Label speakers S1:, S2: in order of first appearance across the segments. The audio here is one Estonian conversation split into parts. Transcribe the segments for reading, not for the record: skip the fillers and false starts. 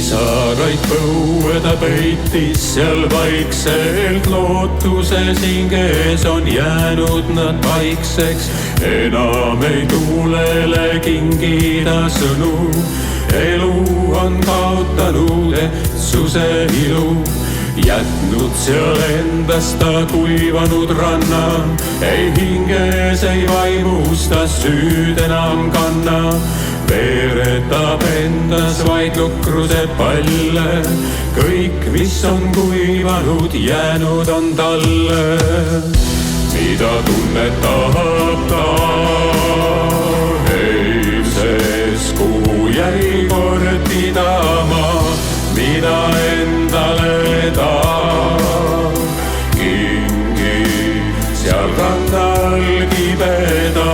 S1: pisaraid põue ta peitis seal vaikselt, lootuses hinges on jäänud nad vaikseks. Enam ei tuulele kingida sõnu, elu on kaotanud ehtsuse ilu. Jätnud seal endast ta kuivanud ranna, ei hinges, ei vaimus ta süüd enam kanna. Veeretab endas vaid lukruse palle, kõik, mis on kuivanud, jäänud on talle. Mida tunnetab ta eilses, kuhu jäi kord pidama, mida endale ta kingi seal rannal kibeda.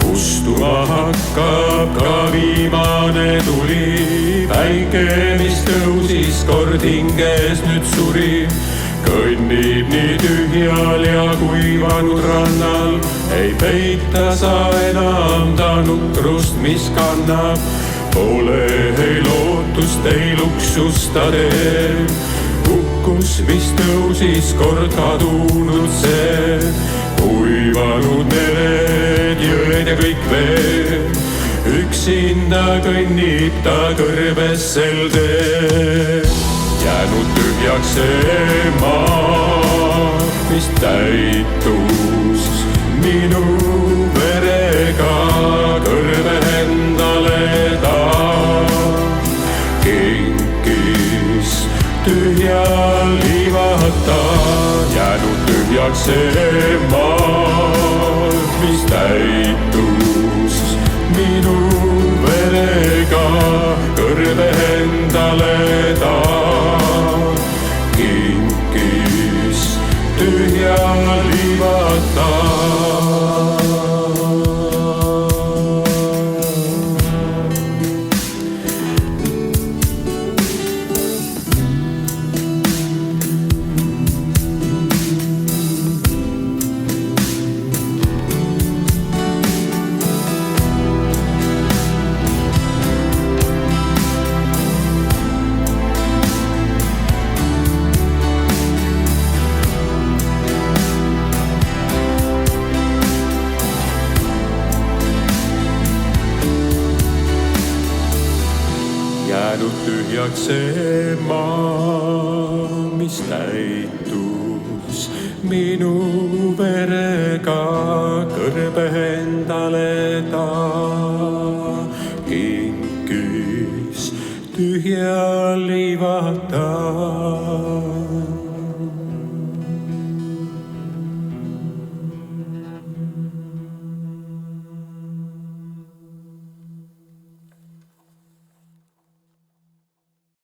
S1: Kustuma hakkab ka viimane tuli, päike, mis tõusis kord hinges, nüüd suri. Kõnnib nii tühjal ja kuivanud rannal, ei peita sa enam ta nukrust, mis kannab. Pole ei lootust, ei luksust ta teeb, hukkus, mis tõusis kord kadunud see. Kuivanud mered, jõed ja kõik veel, üksinda kõnnib ta kõrbes sel teel. Jäänud tühjaks see maa, mis täitus minu verega, kõrbe endale ta kinkis tühja liivata. Jäänud tühjaks see maa, mis täitus minu verega, kõrbe endale ta kinkis tühja liivata. Jäänud tühjaks see maa, mis täitus minu verega, kõrbe endale ta kinkis tühja liivata.